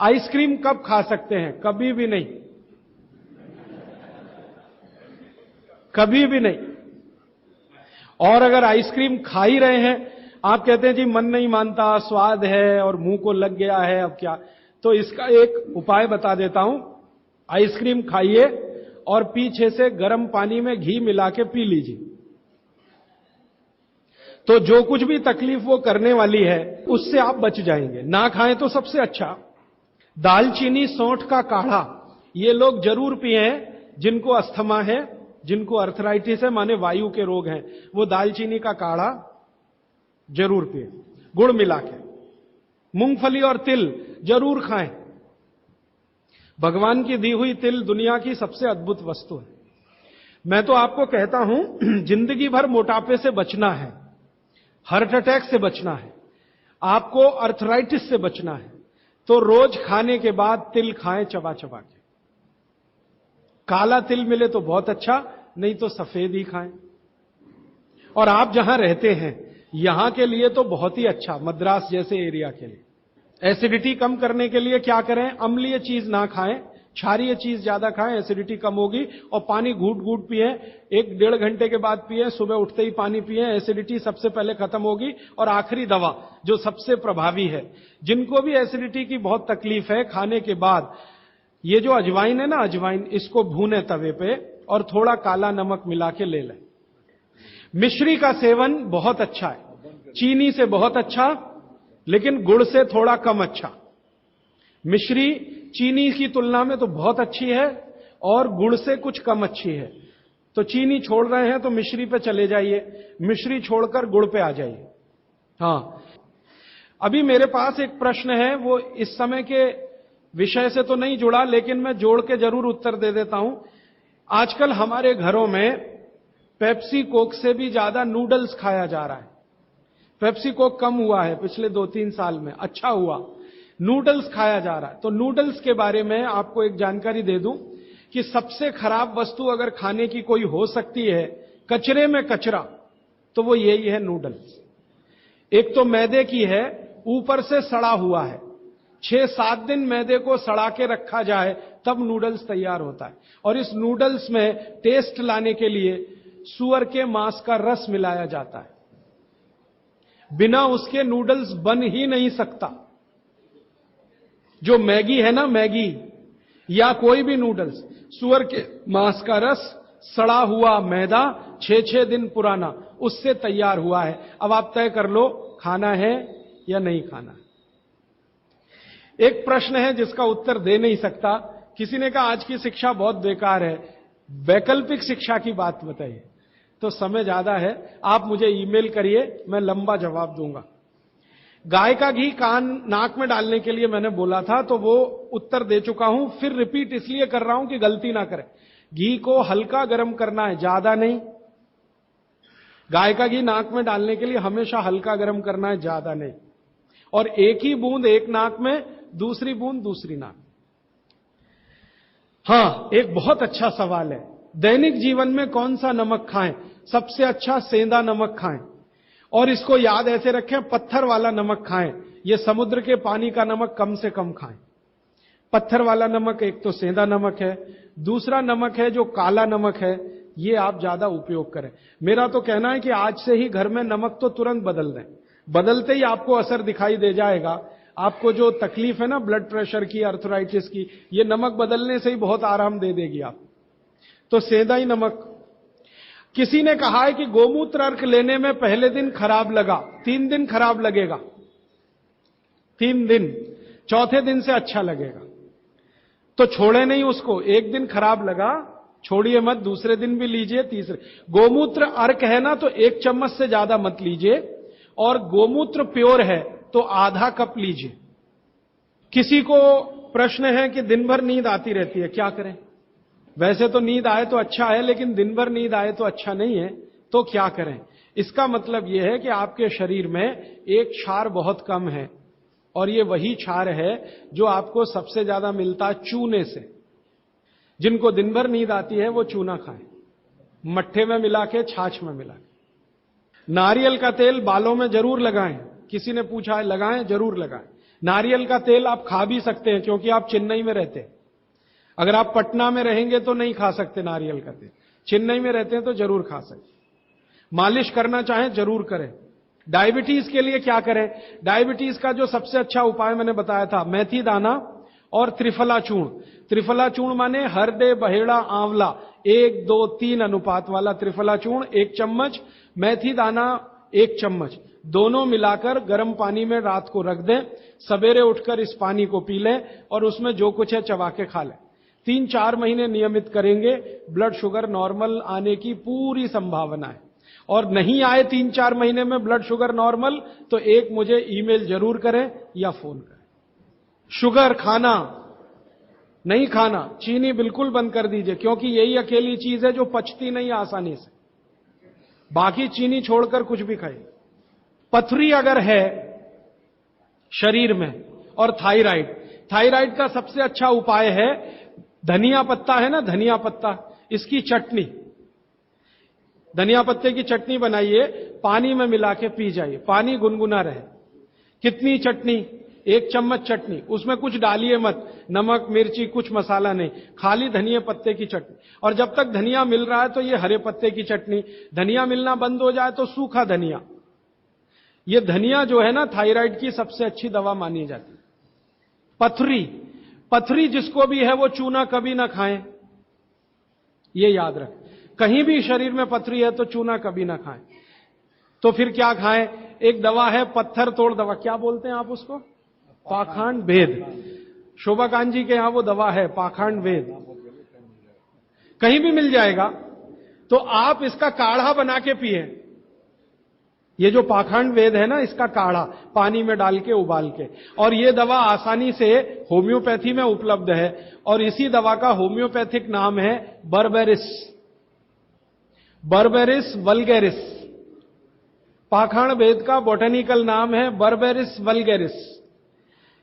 Ice cream कब खा सकते हैं? कभी भी नहीं, कभी भी नहीं। और अगर आइसक्रीम खा ही रहे हैं, आप कहते हैं जी मन नहीं मानता, स्वाद है और मुंह को लग गया है, अब क्या? तो इसका एक उपाय बता देता हूं। आइसक्रीम खाइए और पीछे से गर्म पानी में घी मिला के पी लीजिए, तो जो कुछ भी तकलीफ वो करने वाली है उससे आप बच जाएंगे। ना खाएं तो सबसे अच्छा। दालचीनी सौंठ का काढ़ा ये लोग जरूर पिए, जिनको अस्थमा है, जिनको अर्थराइटिस है, माने वायु के रोग हैं, वो दालचीनी का काढ़ा जरूर पिए, गुड़ मिला के। मूंगफली और तिल जरूर खाएं। भगवान की दी हुई तिल दुनिया की सबसे अद्भुत वस्तु है। मैं तो आपको कहता हूं, जिंदगी भर मोटापे से बचना है, हार्ट अटैक से बचना है, आपको अर्थराइटिस से बचना है, तो रोज खाने के बाद तिल खाएं, चबा चबा के। काला तिल मिले तो बहुत अच्छा, नहीं तो सफेद ही खाएं। और आप जहां रहते हैं यहां के लिए तो बहुत ही अच्छा, मद्रास जैसे एरिया के लिए। एसिडिटी कम करने के लिए क्या करें? अम्लीय चीज ना खाएं, क्षारीय चीज ज्यादा खाएं, एसिडिटी कम होगी। और पानी घूट घूट पिए, 1-1.5 घंटे के बाद पिए, सुबह उठते ही पानी पिए, एसिडिटी सबसे पहले खत्म होगी। और आखिरी दवा जो सबसे प्रभावी है, जिनको भी एसिडिटी की बहुत तकलीफ है, खाने के बाद ये जो अजवाइन है ना, अजवाइन, इसको भूने तवे पे और थोड़ा काला नमक मिला के ले लें। मिश्री का सेवन बहुत अच्छा है, चीनी से बहुत अच्छा, लेकिन गुड़ से थोड़ा कम अच्छा। मिश्री चीनी की तुलना में तो बहुत अच्छी है और गुड़ से कुछ कम अच्छी है। तो चीनी छोड़ रहे हैं तो मिश्री पे चले जाइए, मिश्री छोड़कर गुड़ पे आ जाइए। हां, अभी मेरे पास एक प्रश्न है, वो इस समय के विषय से तो नहीं जुड़ा, लेकिन मैं जोड़ के जरूर उत्तर दे देता हूं। आजकल हमारे घरों में पेप्सी कोक से भी ज्यादा नूडल्स खाया जा रहा है। पेप्सी कोक कम हुआ है पिछले 2-3 साल में, अच्छा हुआ, नूडल्स खाया जा रहा है। तो नूडल्स के बारे में आपको एक जानकारी दे दूं कि सबसे खराब वस्तु अगर खाने की कोई हो सकती है, कचरे में कचरा, तो वो यही है, नूडल्स। एक तो मैदे की है, ऊपर से सड़ा हुआ है। 6-7 दिन मैदे को सड़ा के रखा जाए तब नूडल्स तैयार होता है। और इस नूडल्स में टेस्ट लाने के लिए सूअर के मांस का रस मिलाया जाता है। बिना उसके नूडल्स बन ही नहीं सकता। जो मैगी है ना, मैगी या कोई भी नूडल्स, सूअर के मांस का रस, सड़ा हुआ मैदा, 6-6 दिन पुराना, उससे तैयार हुआ है। अब आप तय कर लो, खाना है या नहीं खाना। एक प्रश्न है जिसका उत्तर दे नहीं सकता। किसी ने कहा आज की शिक्षा बहुत बेकार है, वैकल्पिक शिक्षा की बात बताइए। तो समय ज्यादा है, आप मुझे ईमेल करिए, मैं लंबा जवाब दूंगा। गाय का घी कान नाक में डालने के लिए मैंने बोला था, तो वो उत्तर दे चुका हूं, फिर रिपीट इसलिए कर रहा हूं कि गलती ना करें। घी को हल्का गर्म करना है, ज्यादा नहीं। गाय का घी नाक में डालने के लिए हमेशा हल्का गर्म करना है, ज्यादा नहीं। और एक ही बूंद एक नाक में, दूसरी बूंद दूसरी नाक। हां, एक बहुत अच्छा सवाल है, दैनिक जीवन में कौन सा नमक खाएं? सबसे अच्छा सेंधा नमक खाएं। और इसको याद ऐसे रखें, पत्थर वाला नमक खाएं। यह समुद्र के पानी का नमक कम से कम खाएं। पत्थर वाला नमक एक तो सेंधा नमक है, दूसरा नमक है जो काला नमक है, ये आप ज्यादा उपयोग करें। मेरा तो कहना है कि आज से ही घर में नमक तो तुरंत बदल दें, बदलते ही आपको असर दिखाई दे जाएगा। आपको जो तकलीफ है ना ब्लड प्रेशर की, अर्थराइटिस की, ये नमक बदलने से ही बहुत आराम दे देगी आप। तो सेंधा ही नमक। किसी ने कहा है कि गोमूत्र अर्क लेने में पहले दिन खराब लगा, 3 दिन खराब लगेगा, 3 दिन, चौथे दिन से अच्छा लगेगा। तो छोड़े नहीं उसको, एक दिन खराब लगा, छोड़िए मत, दूसरे दिन भी लीजिए, तीसरे। गोमूत्र अर्क है ना, तो 1 चम्मच से ज्यादा मत लीजिए, और गोमूत्र प्योर है तो आधा कप लीजिए। किसी को प्रश्न है कि दिन भर नींद आती रहती है, क्या करें? वैसे तो नींद आए तो अच्छा है, लेकिन दिन भर नींद आए तो अच्छा नहीं है, तो क्या करें? इसका मतलब यह है कि आपके शरीर में एक क्षार बहुत कम है, और ये वही क्षार है जो आपको सबसे ज्यादा मिलता है चूने से। जिनको दिन भर नींद आती है वो चूना खाएं, मट्ठे में मिला के, छाछ में मिला के। नारियल का तेल बालों में जरूर लगाएं। किसी ने पूछा है, लगाएं? जरूर लगाएं। नारियल का तेल आप खा भी सकते हैं क्योंकि आप चेन्नई में रहते हैं। अगर आप पटना में रहेंगे तो नहीं खा सकते नारियल का तेल, चेन्नई में रहते हैं तो जरूर खा सकते। मालिश करना चाहें जरूर करें। डायबिटीज के लिए क्या करें? डायबिटीज का जो सबसे अच्छा उपाय मैंने बताया था, मेथी दाना और त्रिफला चूर्ण। त्रिफला चूर्ण माने हरदे, बहेड़ा, आंवला, 1, 2, 3 अनुपात वाला त्रिफला चूर्ण 1 चम्मच, मेथी दाना 1 चम्मच, दोनों मिलाकर गर्म पानी में रात को रख दें। सवेरे उठकर इस पानी को पी लें और उसमें जो कुछ है चबा के खा लें। 3-4 महीने नियमित करेंगे, ब्लड शुगर नॉर्मल आने की पूरी संभावना है। और नहीं आए 3-4 महीने में ब्लड शुगर नॉर्मल, तो एक मुझे ईमेल जरूर करें या फोन करें। शुगर खाना नहीं खाना, चीनी बिल्कुल बंद कर दीजिए, क्योंकि यही अकेली चीज है जो पचती नहीं आसानी से। बाकी चीनी छोड़कर कुछ भी खाइए। पथरी अगर है शरीर में और थायराइड, थायराइड का सबसे अच्छा उपाय है धनिया पत्ता है ना, धनिया पत्ता, इसकी चटनी, धनिया पत्ते की चटनी बनाइए, पानी में मिला के पी जाइए, पानी गुनगुना रहे। कितनी चटनी? 1 चम्मच चटनी, उसमें कुछ डालिए मत, नमक मिर्ची कुछ मसाला नहीं, खाली धनिया पत्ते की चटनी। और जब तक धनिया मिल रहा है तो ये हरे पत्ते की चटनी, धनिया मिलना बंद हो जाए तो सूखा धनिया। ये धनिया जो है ना, थायराइड की सबसे अच्छी दवा मानी जाती है। पथरी, पथरी जिसको भी है वो चूना कभी ना खाएं, ये याद रखें। कहीं भी शरीर में पथरी है तो चूना कभी ना खाएं। तो फिर क्या खाएं? एक दवा है पत्थर तोड़ दवा, क्या बोलते हैं आप उसको? पाखंड भेद। शोभा कांत जी के यहां वो दवा है पाखंड भेद, कहीं भी मिल जाएगा। तो आप इसका काढ़ा बना के पिए। ये जो पाखंड वेद है ना, इसका काढ़ा पानी में डाल के उबाल के, और ये दवा आसानी से होम्योपैथी में उपलब्ध है। और इसी दवा का होम्योपैथिक नाम है बर्बेरिस, बर्बेरिस वल्गेरिस। पाखंड वेद का बॉटेनिकल नाम है बर्बेरिस वल्गेरिस।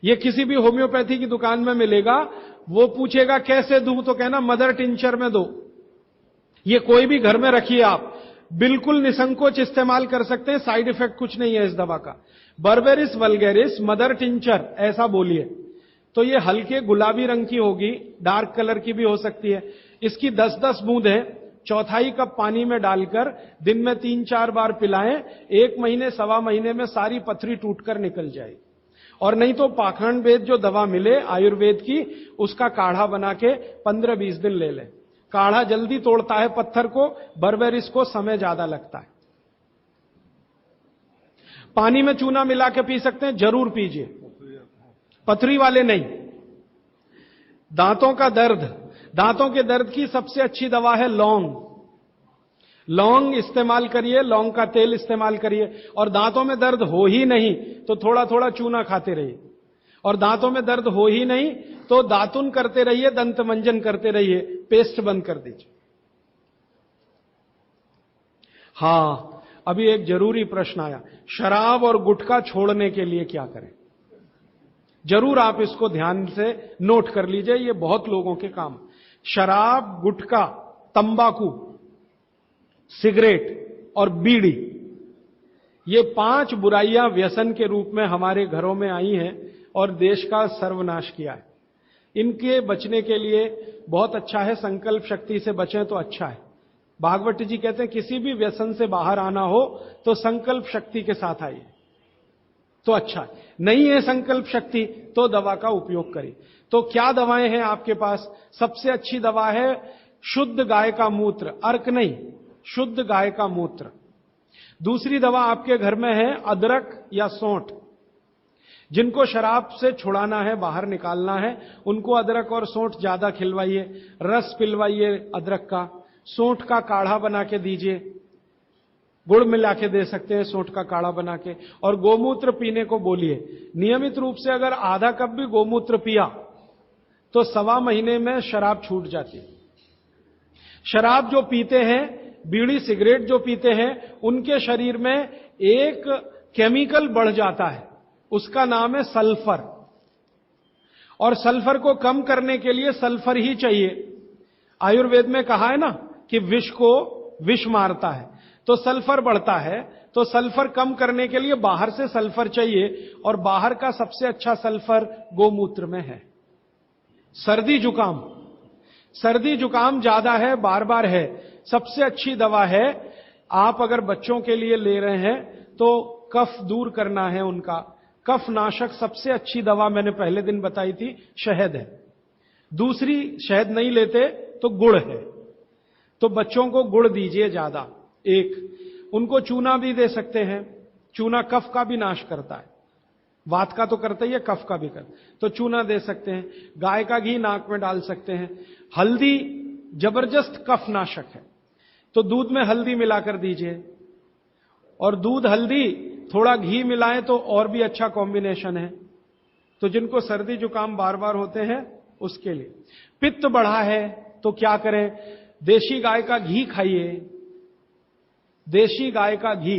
ये किसी भी होम्योपैथी की दुकान में मिलेगा। वो पूछेगा कैसे दूं, तो कहना मदर टिंचर में दो। ये कोई भी घर में रखिए आप, बिल्कुल निसंकोच इस्तेमाल कर सकते हैं, साइड इफेक्ट कुछ नहीं है इस दवा का। बर्बेरिस वल्गेरिस मदर टिंचर ऐसा बोलिए तो ये हल्के गुलाबी रंग की होगी, डार्क कलर की भी हो सकती है। इसकी 10-10 बूंदें 1/4 कप पानी में डालकर दिन में 3-4 बार पिलाएं। 1 महीने 1.25 महीने में सारी पथरी टूटकर निकल जाएगी। और नहीं तो पाखंड वेद जो दवा मिले आयुर्वेद की, उसका काढ़ा बना के 15-20 दिन ले लें। काढ़ा जल्दी तोड़ता है पत्थर को, बर्बेरिस को समय ज्यादा लगता है। पानी में चूना मिला के पी सकते हैं, जरूर पीजिए, पथरी वाले नहीं। दांतों का दर्द, दांतों के दर्द की सबसे अच्छी दवा है लौंग। लौंग इस्तेमाल करिए, लौंग का तेल इस्तेमाल करिए। और दांतों में दर्द हो ही नहीं तो थोड़ा थोड़ा चूना खाते रहिए। और दांतों में दर्द हो ही नहीं तो दातुन करते रहिए, दंत मंजन करते रहिए, पेस्ट बंद कर दीजिए। हां, अभी एक जरूरी प्रश्न आया, शराब और गुटखा छोड़ने के लिए क्या करें? जरूर आप इसको ध्यान से नोट कर लीजिए, ये बहुत लोगों के काम। शराब, गुटखा, तंबाकू, सिगरेट और बीड़ी, ये 5 बुराइयां व्यसन के रूप में हमारे घरों में आई हैं और देश का सर्वनाश किया है। इनके बचने के लिए बहुत अच्छा है, संकल्प शक्ति से बचें तो अच्छा है। भागवत जी कहते हैं किसी भी व्यसन से बाहर आना हो तो संकल्प शक्ति के साथ आइए तो अच्छा है। नहीं है संकल्प शक्ति तो दवा का उपयोग करिए। तो क्या दवाएं हैं आपके पास? सबसे अच्छी दवा है शुद्ध गाय का मूत्र, अर्क नहीं, शुद्ध गाय का मूत्र। दूसरी दवा आपके घर में है अदरक या सौंठ। जिनको शराब से छुड़ाना है, बाहर निकालना है, उनको अदरक और सौंठ ज्यादा खिलवाइए, रस पिलवाइए अदरक का, सौंठ का काढ़ा बना के दीजिए, गुड़ मिला के दे सकते हैं सौंठ का काढ़ा बना के। और गोमूत्र पीने को बोलिए। नियमित रूप से अगर आधा कप भी गोमूत्र पिया तो 1.25 महीने में शराब छूट जाती है। शराब जो पीते हैं, बीड़ी सिगरेट जो पीते हैं, उनके शरीर में एक केमिकल बढ़ जाता है, उसका नाम है सल्फर। और सल्फर को कम करने के लिए सल्फर ही चाहिए। आयुर्वेद में कहा है ना कि विष को विष मारता है, तो सल्फर बढ़ता है तो सल्फर कम करने के लिए बाहर से सल्फर चाहिए, और बाहर का सबसे अच्छा सल्फर गोमूत्र में है। सर्दी जुकाम ज्यादा है, बार बार है, सबसे अच्छी दवा है, आप अगर बच्चों के लिए ले रहे हैं तो कफ दूर करना है उनका, कफ नाशक सबसे अच्छी दवा मैंने पहले दिन बताई थी, शहद है। दूसरी, शहद नहीं लेते तो गुड़ है, तो बच्चों को गुड़ दीजिए ज्यादा। एक, उनको चूना भी दे सकते हैं, चूना कफ का भी नाश करता है, वात का तो करता ही है, कफ का भी करता, तो चूना दे सकते हैं। गाय का घी नाक में डाल सकते हैं। हल्दी जबरदस्त कफ नाशक है, तो दूध में हल्दी मिलाकर दीजिए, और दूध हल्दी थोड़ा घी मिलाएं तो और भी अच्छा कॉम्बिनेशन है। तो जिनको सर्दी जुकाम बार बार होते हैं उसके लिए। पित्त बढ़ा है तो क्या करें? देशी गाय का घी खाइए। देशी गाय का घी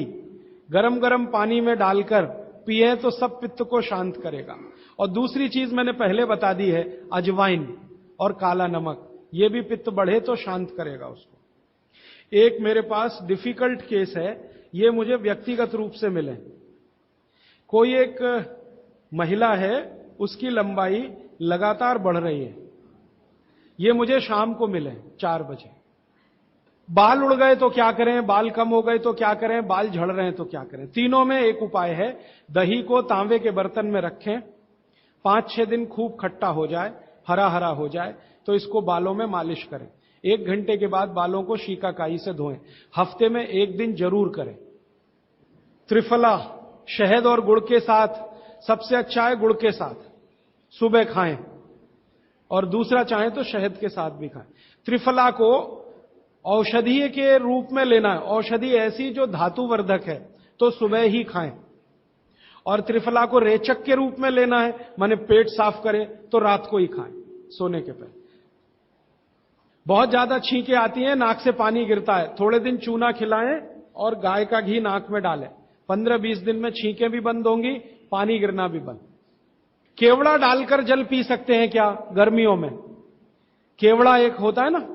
गरम गरम पानी में डालकर पिए तो सब पित्त को शांत करेगा। और दूसरी चीज मैंने पहले बता दी है, अजवाइन और काला नमक, ये भी पित्त बढ़े तो शांत करेगा उसको। एक मेरे पास डिफिकल्ट केस है, ये मुझे व्यक्तिगत रूप से मिले। कोई एक महिला है, उसकी लंबाई लगातार बढ़ रही है, ये मुझे शाम को मिले 4 बजे। बाल उड़ गए तो क्या करें, बाल कम हो गए तो क्या करें, बाल झड़ रहे हैं तो क्या करें? तीनों में एक उपाय है, दही को तांबे के बर्तन में रखें, 5-6 दिन खूब खट्टा हो जाए, हरा हरा हो जाए, तो इसको बालों में मालिश करें। 1 घंटे के बाद बालों को शीकाकाई से धोएं। हफ्ते में 1 दिन जरूर करें। त्रिफला शहद और गुड़ के साथ सबसे अच्छा है, गुड़ के साथ सुबह खाएं, और दूसरा चाहें तो शहद के साथ भी खाएं। त्रिफला को औषधीय के रूप में लेना है, औषधि ऐसी जो धातुवर्धक है, तो सुबह ही खाएं। और त्रिफला को रेचक के रूप में लेना है, माने पेट साफ करे, तो रात को ही खाएं सोने के पहले। बहुत ज्यादा छींकें आती हैं, नाक से पानी गिरता है, थोड़े दिन चूना खिलाएं और गाय का घी नाक में डालें। 15-20 दिन में छींकें भी बंद होंगी, पानी गिरना भी बंद। केवड़ा डालकर जल पी सकते हैं क्या गर्मियों में? केवड़ा एक होता है ना,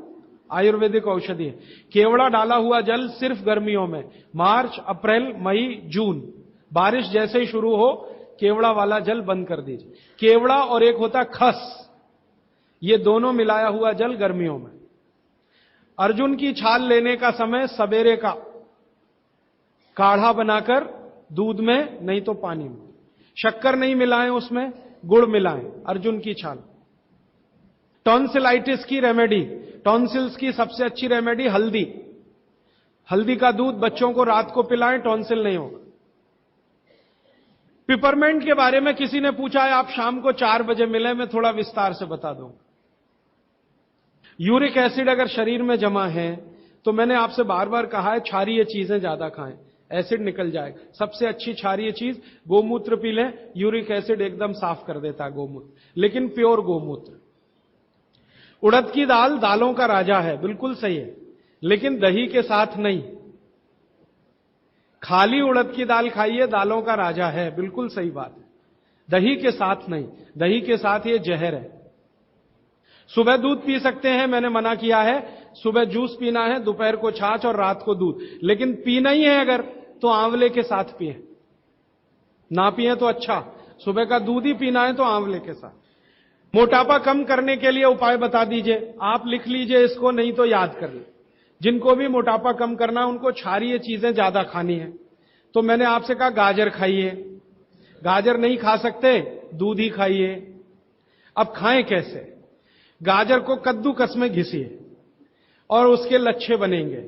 आयुर्वेदिक औषधि है। केवड़ा डाला हुआ जल सिर्फ गर्मियों में, मार्च, अप्रैल, मई, जून, बारिश जैसे ही शुरू हो केवड़ा वाला जल बंद कर दीजिए। केवड़ा और एक होता खस, ये दोनों मिलाया हुआ जल गर्मियों में। अर्जुन की छाल लेने का समय सवेरे का, काढ़ा बनाकर दूध में नहीं तो पानी में, शक्कर नहीं मिलाएं उसमें, गुड़ मिलाएं, अर्जुन की छाल। टॉन्सिलाइटिस की रेमेडी, टॉन्सिल्स की सबसे अच्छी रेमेडी हल्दी। हल्दी का दूध बच्चों को रात को पिलाएं, टॉन्सिल नहीं होगा। पिपरमेंट के बारे में किसी ने पूछा है, आप शाम को 4 बजे मिले, मैं थोड़ा विस्तार से बता दूं। यूरिक एसिड अगर शरीर में जमा है तो मैंने आपसे बार बार कहा है, क्षारीय चीजें ज्यादा खाएं, एसिड निकल जाएगा। सबसे अच्छी क्षारीय चीज गोमूत्र पी लें, यूरिक एसिड एकदम साफ कर देता है गोमूत्र, लेकिन प्योर गोमूत्र। उड़द की दाल दालों का राजा है, बिल्कुल सही है, लेकिन दही के साथ नहीं। खाली उड़द की दाल खाइए, दालों का राजा है, बिल्कुल सही बात है, दही के साथ नहीं। दही के साथ ये जहर है। सुबह दूध पी सकते हैं, मैंने मना किया है, सुबह जूस पीना है, दोपहर को छाछ और रात को दूध, लेकिन पीना ही है अगर तो आंवले के साथ पिए, ना पिए तो अच्छा, सुबह का दूध ही पीना है तो आंवले के साथ। मोटापा कम करने के लिए उपाय बता दीजिए, आप लिख लीजिए इसको, नहीं तो याद कर लीजिए। जिनको भी मोटापा कम करना है उनको क्षारीय चीजें ज्यादा खानी है, तो मैंने आपसे कहा गाजर खाइए। गाजर नहीं खा सकते, दूध ही खाइए। अब खाएं कैसे? गाजर को कद्दूकस में घिसिए और उसके लच्छे बनेंगे।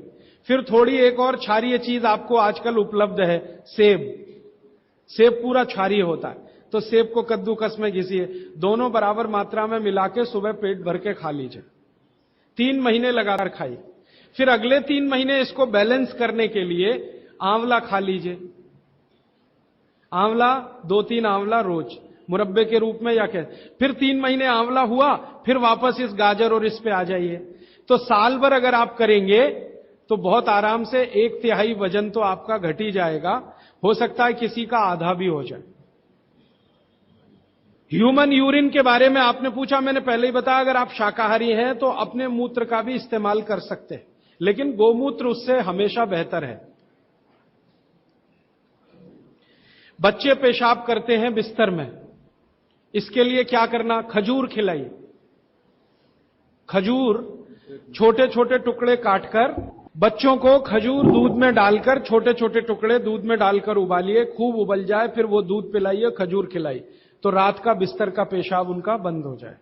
फिर थोड़ी एक और क्षारीय चीज आपको आजकल उपलब्ध है, सेब। सेब पूरा क्षारीय होता है, तो सेब को कद्दूकस में घिसिए, दोनों बराबर मात्रा में मिला के सुबह पेट भर के खा लीजिए। 3 महीने लगातार खाइए। फिर अगले 3 महीने इसको बैलेंस करने के लिए आंवला खा लीजिए। आंवला 2-3 आंवला रोज मुरब्बे के रूप में, या क्या। फिर 3 महीने आंवला हुआ, फिर वापस इस गाजर और इस पे आ जाइए। तो साल भर अगर आप करेंगे तो बहुत आराम से 1/3 वजन तो आपका घट ही जाएगा, हो सकता है किसी का आधा भी हो जाए। ह्यूमन यूरिन के बारे में आपने पूछा, मैंने पहले ही बताया, अगर आप शाकाहारी हैं तो अपने मूत्र का भी इस्तेमाल कर सकते हैं, लेकिन गोमूत्र उससे हमेशा बेहतर है। बच्चे पेशाब करते हैं बिस्तर में, इसके लिए क्या करना? खजूर खिलाइए। खजूर छोटे छोटे टुकड़े काटकर बच्चों को खजूर दूध में डालकर छोटे छोटे टुकड़े दूध में डालकर उबालिए, खूब उबल जाए, फिर वो दूध पिलाइए, खजूर खिलाइए, तो रात का बिस्तर का पेशाब उनका बंद हो जाए।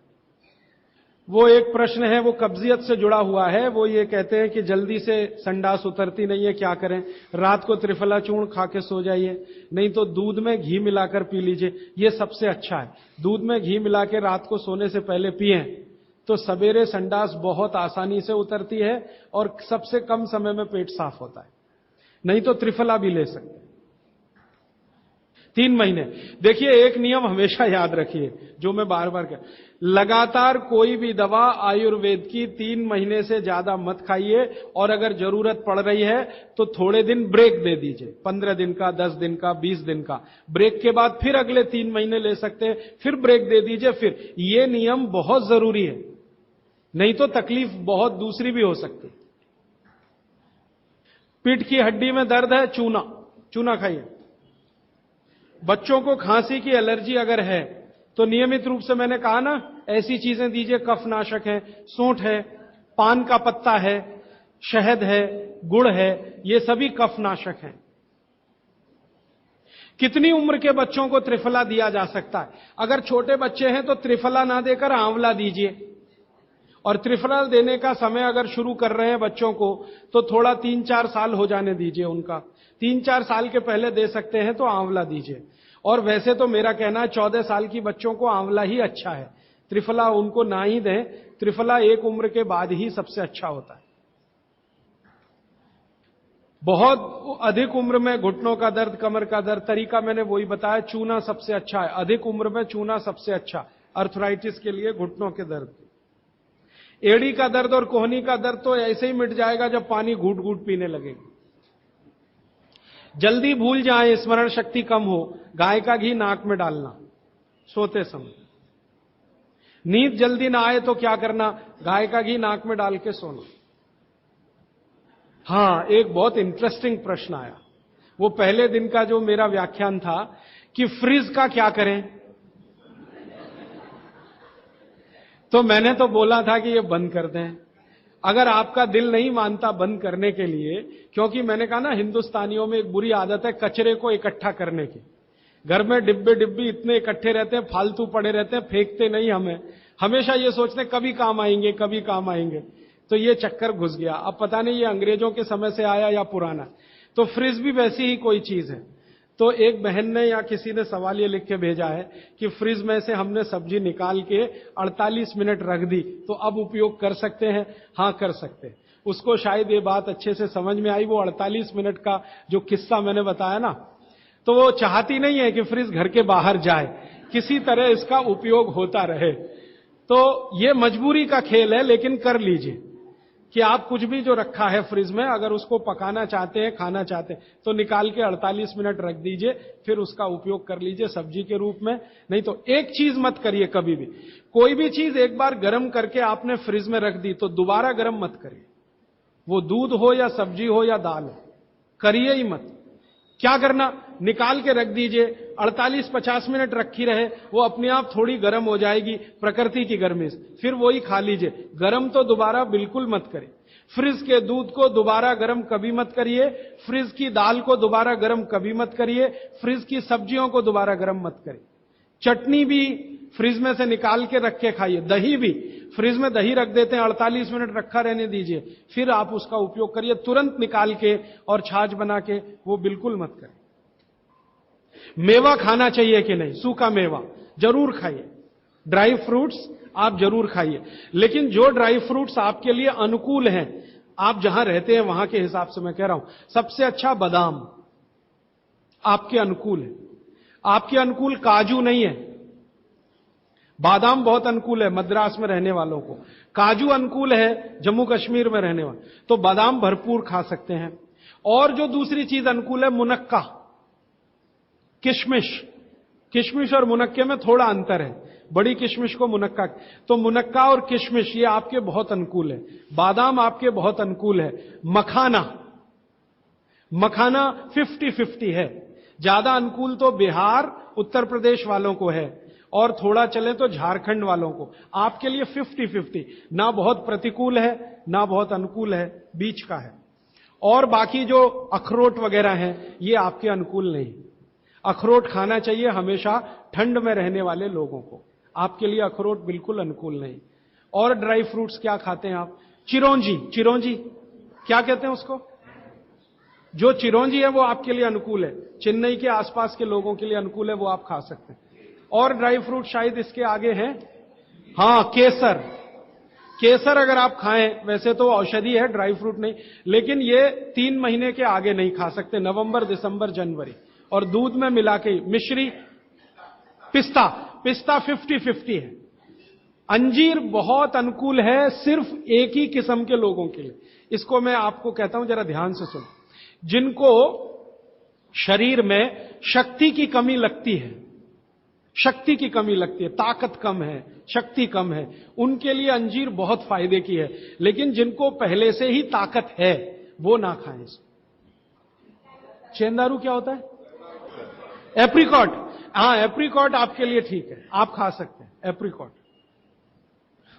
वो एक प्रश्न है, वो कब्जियत से जुड़ा हुआ है। वो ये कहते हैं कि जल्दी से संडास उतरती नहीं है, क्या करें? रात को त्रिफला चूर्ण खा के सो जाइए, नहीं तो दूध में घी मिलाकर पी लीजिए, ये सबसे अच्छा है। दूध में घी मिला के रात को सोने से पहले पिए तो सवेरे संडास बहुत आसानी से उतरती है और सबसे कम समय में पेट साफ होता है। नहीं तो त्रिफला भी ले सकते हैं 3 महीने। देखिए, एक नियम हमेशा याद रखिए, जो मैं बार बार कह, लगातार कोई भी दवा आयुर्वेद की 3 महीने से ज्यादा मत खाइए, और अगर जरूरत पड़ रही है तो थोड़े दिन ब्रेक दे दीजिए, 15 दिन का, 10 दिन का, 20 दिन का। ब्रेक के बाद फिर अगले 3 महीने ले सकते हैं, फिर ब्रेक दे दीजिए। फिर ये नियम बहुत जरूरी है, नहीं तो तकलीफ बहुत दूसरी भी हो सकती। पीठ की हड्डी में दर्द है, चूना, चूना खाइए। बच्चों को खांसी की एलर्जी अगर है तो नियमित रूप से, मैंने कहा ना, ऐसी चीजें दीजिए, कफनाशक है, सूंठ है, पान का पत्ता है, शहद है, गुड़ है, ये सभी कफनाशक हैं। कितनी उम्र के बच्चों को त्रिफला दिया जा सकता है? अगर छोटे बच्चे हैं तो त्रिफला ना देकर आंवला दीजिए, और त्रिफला देने का समय अगर शुरू कर रहे हैं बच्चों को तो थोड़ा 3-4 साल हो जाने दीजिए उनका। 3-4 साल के पहले दे सकते हैं तो आंवला दीजिए। और वैसे तो मेरा कहना है 14 साल की बच्चों को आंवला ही अच्छा है, त्रिफला उनको ना ही दें। त्रिफला एक उम्र के बाद ही सबसे अच्छा होता है। बहुत अधिक उम्र में घुटनों का दर्द, कमर का दर्द, तरीका मैंने वही बताया, चूना सबसे अच्छा है। अधिक उम्र में चूना सबसे अच्छा, अर्थराइटिस के लिए, घुटनों के दर्द। एड़ी का दर्द और कोहनी का दर्द तो ऐसे ही मिट जाएगा जब पानी घूट घूट पीने लगेगा। जल्दी भूल जाए, स्मरण शक्ति कम हो, गाय का घी नाक में डालना सोते समय। नींद जल्दी ना आए तो क्या करना? गाय का घी नाक में डाल के सोना। हां, एक बहुत इंटरेस्टिंग प्रश्न आया, वो पहले दिन का जो मेरा व्याख्यान था कि फ्रिज का क्या करें, तो मैंने तो बोला था कि ये बंद कर दें। अगर आपका दिल नहीं मानता बंद करने के लिए, क्योंकि मैंने कहा ना, हिंदुस्तानियों में एक बुरी आदत है कचरे को इकट्ठा करने की। घर में डिब्बे डिब्बी इतने इकट्ठे रहते हैं, फालतू पड़े रहते हैं, फेंकते नहीं हमें, हमेशा ये सोचते हैं कभी काम आएंगे, कभी काम आएंगे। तो ये चक्कर घुस गया। अब पता नहीं ये अंग्रेजों के समय से आया या पुराना। तो फ्रिज भी वैसी ही कोई चीज है। तो एक बहन ने या किसी ने सवाल ये लिख के भेजा है कि फ्रिज में से हमने सब्जी निकाल के 48 मिनट रख दी, तो अब उपयोग कर सकते हैं? हां, कर सकते हैं। उसको शायद ये बात अच्छे से समझ में आई। वो 48 मिनट का जो किस्सा मैंने बताया ना, तो वो चाहती नहीं है कि फ्रिज घर के बाहर जाए, किसी तरह इसका उपयोग होता रहे। तो ये मजबूरी का खेल है, लेकिन कर लीजिए कि आप कुछ भी जो रखा है फ्रिज में, अगर उसको पकाना चाहते हैं, खाना चाहते हैं, तो निकाल के 48 मिनट रख दीजिए, फिर उसका उपयोग कर लीजिए सब्जी के रूप में। नहीं तो एक चीज मत करिए कभी भी, कोई भी चीज एक बार गर्म करके आपने फ्रिज में रख दी तो दोबारा गर्म मत करिए। वो दूध हो या सब्जी हो या दाल हो, करिए ही मत। क्या करना? निकाल के रख दीजिए, 48-50 मिनट रखी रहे, वो अपने आप थोड़ी गर्म हो जाएगी, प्रकृति की गर्मी से, फिर वही खा लीजिए। गर्म तो दोबारा बिल्कुल मत करिए। फ्रिज के दूध को दोबारा गर्म कभी मत करिए, फ्रिज की दाल को दोबारा गर्म कभी मत करिए, फ्रिज की सब्जियों को दोबारा गर्म मत करिए। चटनी भी फ्रिज में से निकाल के रख के खाइए। दही भी फ्रिज में दही रख देते हैं, 48 मिनट रखा रहने दीजिए, फिर आप उसका उपयोग करिए, तुरंत निकाल के और छाछ बना के, वो बिल्कुल मत करिए। मेवा खाना चाहिए कि नहीं? सूखा मेवा जरूर खाइए, ड्राई फ्रूट्स आप जरूर खाइए, लेकिन जो ड्राई फ्रूट्स आपके लिए अनुकूल हैं, आप जहां रहते हैं वहां के हिसाब से मैं कह रहा हूं, सबसे अच्छा बादाम आपके अनुकूल है। आपके अनुकूल काजू नहीं है, बादाम बहुत अनुकूल है मद्रास में रहने वालों को, काजू अनुकूल है जम्मू कश्मीर में रहने वाले, तो बादाम भरपूर खा सकते हैं। और जो दूसरी चीज अनुकूल है, मुनक्का, किशमिश। किशमिश और मुनक्के में थोड़ा अंतर है, बड़ी किशमिश को मुनक्का, तो मुनक्का और किशमिश ये आपके बहुत अनुकूल है। बादाम आपके बहुत अनुकूल है। मखाना, मखाना 50-50 है, ज्यादा अनुकूल तो बिहार उत्तर प्रदेश वालों को है, और थोड़ा चले तो झारखंड वालों को। आपके लिए 50-50, ना बहुत प्रतिकूल है ना बहुत अनुकूल है, बीच का है। और बाकी जो अखरोट वगैरह हैं ये आपके अनुकूल नहीं। अखरोट खाना चाहिए हमेशा ठंड में रहने वाले लोगों को, आपके लिए अखरोट बिल्कुल अनुकूल नहीं। और ड्राई फ्रूट्स क्या खाते हैं आप? चिरौंजी, चिरौंजी क्या कहते हैं उसको? जो चिरौंजी है वो आपके लिए अनुकूल है, चेन्नई के आसपास के लोगों के लिए अनुकूल है, वो आप खा सकते हैं। और ड्राई फ्रूट शायद इसके आगे हैं, हां केसर। केसर अगर आप खाएं, वैसे तो औषधि है, ड्राई फ्रूट नहीं, लेकिन ये 3 महीने के आगे नहीं खा सकते, नवंबर, दिसंबर, जनवरी। और दूध में मिला के मिश्री, पिस्ता, पिस्ता 50-50 है। अंजीर बहुत अनुकूल है सिर्फ एक ही किस्म के लोगों के लिए। इसको मैं आपको कहता हूं, जरा ध्यान से सुनो। जिनको शरीर में शक्ति की कमी लगती है, शक्ति की कमी लगती है, ताकत कम है, शक्ति कम है, उनके लिए अंजीर बहुत फायदे की है। लेकिन जिनको पहले से ही ताकत है वो ना खाएं इसको। चेंदारू क्या होता है? एप्रिकॉट, हां एप्रिकॉट आपके लिए ठीक है, आप खा सकते हैं एप्रिकॉट।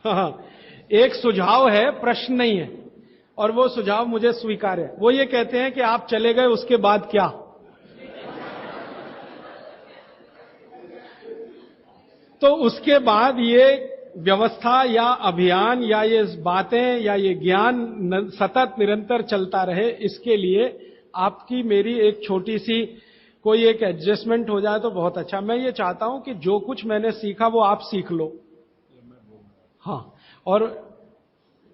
हाँ, एक सुझाव है, प्रश्न नहीं है, और वो सुझाव मुझे स्वीकार है। वो ये कहते हैं कि आप चले गए उसके बाद क्या? तो उसके बाद ये व्यवस्था या अभियान या ये बातें या ये ज्ञान सतत निरंतर चलता रहे, इसके लिए आपकी मेरी एक छोटी सी कोई एक एडजस्टमेंट हो जाए तो बहुत अच्छा। मैं ये चाहता हूं कि जो कुछ मैंने सीखा वो आप सीख लो। हां, और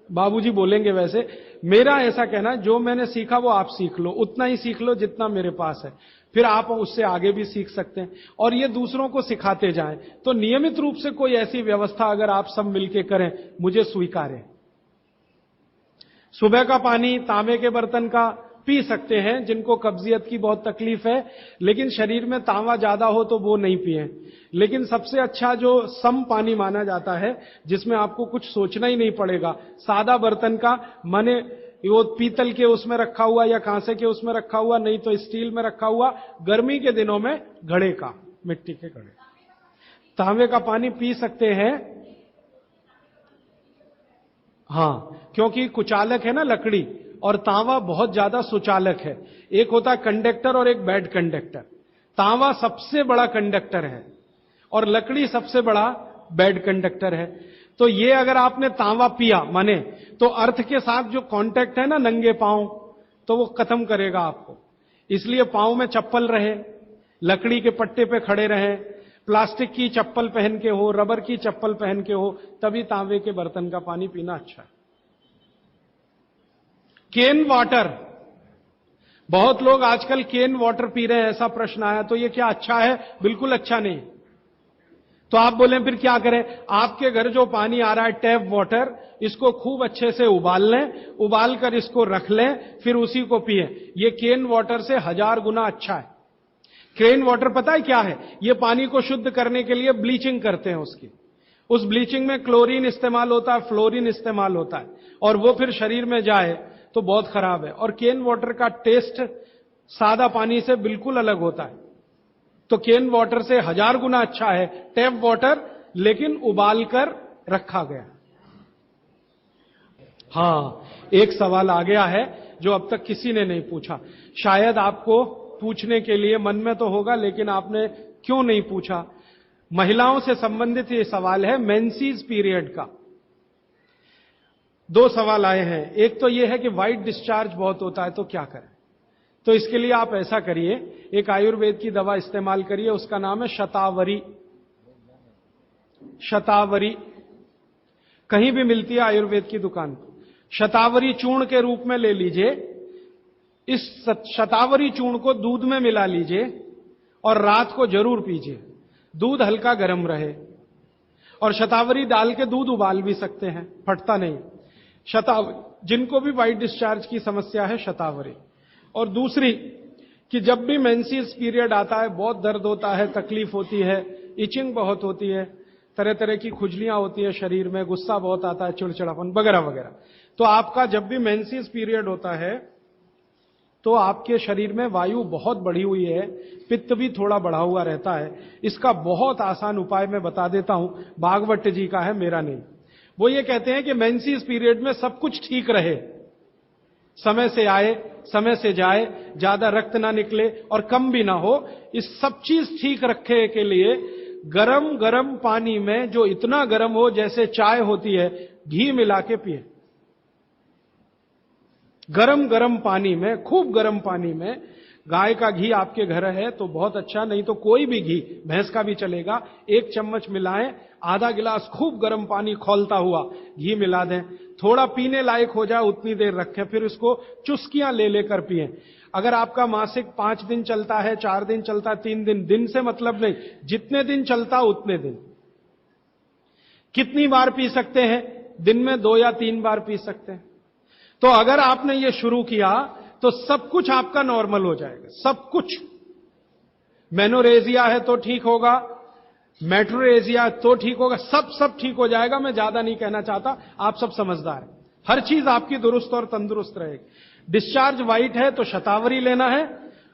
बाबूजी बोलेंगे वैसे, मेरा ऐसा कहना, जो मैंने सीखा वो आप सीख लो, उतना ही सीख लो जितना मेरे पास है, फिर आप उससे आगे भी सीख सकते हैं, और ये दूसरों को सिखाते जाएं। तो नियमित रूप से कोई ऐसी व्यवस्था अगर आप सब मिलकर करें, मुझे स्वीकार है। सुबह का पानी तांबे के बर्तन का पी सकते हैं जिनको कब्जियत की बहुत तकलीफ है, लेकिन शरीर में तांबा ज्यादा हो तो वो नहीं पिए। लेकिन सबसे अच्छा जो सम पानी माना जाता है, जिसमें आपको कुछ सोचना ही नहीं पड़ेगा, सादा बर्तन का, माने वो पीतल के उसमें रखा हुआ या कांसे के उसमें रखा हुआ, नहीं तो स्टील में रखा हुआ, गर्मी के दिनों में घड़े का, मिट्टी के घड़े, तांबे का पानी पी सकते हैं। हां, क्योंकि कुचालक है ना लकड़ी, और तांबा बहुत ज्यादा सुचालक है। एक होता है कंडक्टर और एक बैड कंडक्टर। तांबा सबसे बड़ा कंडक्टर है और लकड़ी सबसे बड़ा बैड कंडक्टर है। तो ये अगर आपने तांबा पिया माने, तो अर्थ के साथ जो कांटेक्ट है ना नंगे पांव, तो वो खत्म करेगा आपको। इसलिए पांव में चप्पल रहे, लकड़ी के पट्टे पे खड़े रहे, प्लास्टिक की चप्पल पहन के हो, रबर की चप्पल पहन के हो, तभी तांबे के बर्तन का पानी पीना अच्छा है। केन वाटर, बहुत लोग आजकल केन वाटर पी रहे हैं, ऐसा प्रश्न आया, तो ये क्या अच्छा है? बिल्कुल अच्छा नहीं। तो आप बोले फिर क्या करें? आपके घर जो पानी आ रहा है टैप वाटर, इसको खूब अच्छे से उबाल लें, उबाल कर इसको रख लें, फिर उसी को पिए। ये केन वाटर से 1000 गुना अच्छा है। केन वाटर पता है क्या है? ये पानी को शुद्ध करने के लिए ब्लीचिंग करते हैं उसकी। उस ब्लीचिंग में क्लोरीन इस्तेमाल होता है, फ्लोरीन इस्तेमाल होता है, और वो फिर शरीर में जाए तो बहुत खराब है। और केन वाटर का टेस्ट सादा पानी से बिल्कुल अलग होता है। तो केन वाटर से 1000 गुना अच्छा है टैप वाटर, लेकिन उबाल कर रखा गया। हां, एक सवाल आ गया है जो अब तक किसी ने नहीं पूछा, शायद आपको पूछने के लिए मन में तो होगा, लेकिन आपने क्यों नहीं पूछा। महिलाओं से संबंधित ये सवाल है, मेंसेस पीरियड का। 2 सवाल आए हैं। एक तो यह है कि व्हाइट डिस्चार्ज बहुत होता है तो क्या करें। तो इसके लिए आप ऐसा करिए, एक आयुर्वेद की दवा इस्तेमाल करिए, उसका नाम है शतावरी। शतावरी कहीं भी मिलती है आयुर्वेद की दुकान पर। शतावरी चूर्ण के रूप में ले लीजिए। इस शतावरी चूर्ण को दूध में मिला लीजिए और रात को जरूर पीजिए। दूध हल्का गर्म रहे, और शतावरी डाल के दूध उबाल भी सकते हैं, फटता नहीं। शतावरी, जिनको भी व्हाइट डिस्चार्ज की समस्या है, शतावरी। और दूसरी कि जब भी मेंसेस पीरियड आता है बहुत दर्द होता है, तकलीफ होती है, इचिंग बहुत होती है, तरह तरह की खुजलियां होती है शरीर में, गुस्सा बहुत आता है, चिड़चिड़ापन वगैरह वगैरह। तो आपका जब भी मेंसेस पीरियड होता है तो आपके शरीर में वायु बहुत बढ़ी हुई है, पित्त भी थोड़ा बढ़ा हुआ रहता है। इसका बहुत आसान उपाय मैं बता देता हूं, भागवत जी का है, मेरा नहीं। वो ये कहते हैं कि मेंसेस पीरियड में सब कुछ ठीक रहे, समय से आए, समय से जाए, ज्यादा रक्त ना निकले और कम भी ना हो, इस सब चीज ठीक रखने के लिए गरम गरम पानी में, जो इतना गरम हो जैसे चाय होती है, घी मिला के पिए। गरम गरम पानी में, खूब गरम पानी में, गाय का घी आपके घर है तो बहुत अच्छा, नहीं तो कोई भी घी, भैंस का भी चलेगा, 1 चम्मच मिलाएं, आधा गिलास खूब गर्म पानी खौलता हुआ घी मिला दें, थोड़ा पीने लायक हो जाए उतनी देर रखें, फिर इसको चुस्कियां ले लेकर पिएं। अगर आपका मासिक 5 दिन चलता है, 4 दिन चलता है, 3 दिन, दिन से मतलब नहीं, जितने दिन चलता उतने दिन। कितनी बार पी सकते हैं? दिन में 2 या 3 बार पी सकते हैं। तो अगर आपने ये शुरू किया तो सब कुछ आपका नॉर्मल हो जाएगा, सब कुछ। मेनोरेजिया है तो ठीक होगा, मेट्रोरेजिया तो ठीक होगा, सब ठीक हो जाएगा। मैं ज्यादा नहीं कहना चाहता, आप सब समझदार हैं। हर चीज आपकी दुरुस्त और तंदुरुस्त रहेगी। डिस्चार्ज वाइट है तो शतावरी लेना है,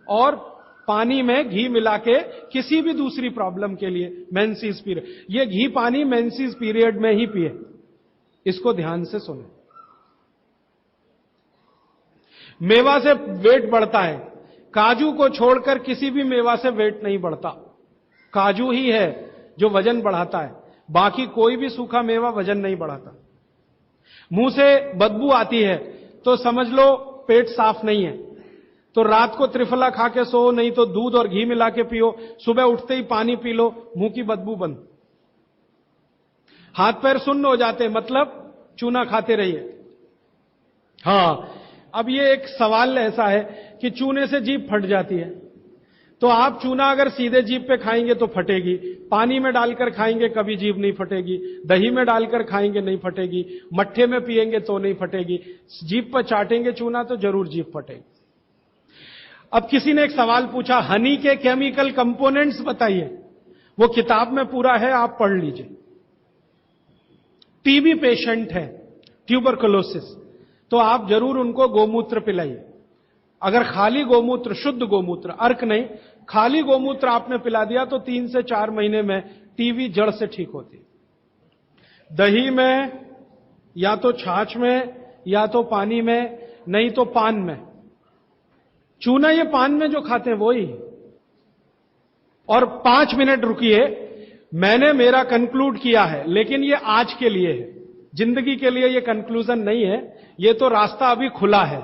और पानी में घी मिला के किसी भी दूसरी प्रॉब्लम के लिए, मेंसेस पीरियड, ये घी पानी मेंसेस पीरियड में ही पिए। इसको ध्यान से सुने। मेवा से वेट बढ़ता है, काजू को छोड़कर किसी भी मेवा से वेट नहीं बढ़ता। काजू ही है जो वजन बढ़ाता है, बाकी कोई भी सूखा मेवा वजन नहीं बढ़ाता। मुंह से बदबू आती है तो समझ लो पेट साफ नहीं है, तो रात को त्रिफला खा के सो, नहीं तो दूध और घी मिला के पियो, सुबह उठते ही पानी पी लो, मुंह की बदबू बंद। हाथ पैर सुन्न हो जाते, मतलब चूना खाते रहिए। हाँ, अब ये एक सवाल ऐसा है कि चूने से जीभ फट जाती है, तो आप चूना अगर सीधे जीभ पे खाएंगे तो फटेगी, पानी में डालकर खाएंगे कभी जीभ नहीं फटेगी, दही में डालकर खाएंगे नहीं फटेगी, मट्ठे में पिएंगे तो नहीं फटेगी, जीभ पर चाटेंगे चूना तो जरूर जीभ फटेगी। अब किसी ने एक सवाल पूछा, हनी के केमिकल कंपोनेंट्स बताइए। वो किताब में पूरा है, आप पढ़ लीजिए। टीबी पेशेंट है, ट्यूबरकुलोसिस, तो आप जरूर उनको गोमूत्र पिलाइए। अगर खाली गोमूत्र, शुद्ध गोमूत्र, अर्क नहीं, खाली गोमूत्र आपने पिला दिया तो 3 से 4 महीने में टीबी जड़ से ठीक होती है। दही में, या तो छाछ में, या तो पानी में, नहीं तो पान में। चूना ये पान में जो खाते हैं वो ही। और 5 मिनट रुकिए, मैंने मेरा कंक्लूड किया है, लेकिन ये आज के लिए है, जिंदगी के लिए ये कंक्लूजन नहीं है, ये तो रास्ता अभी खुला है।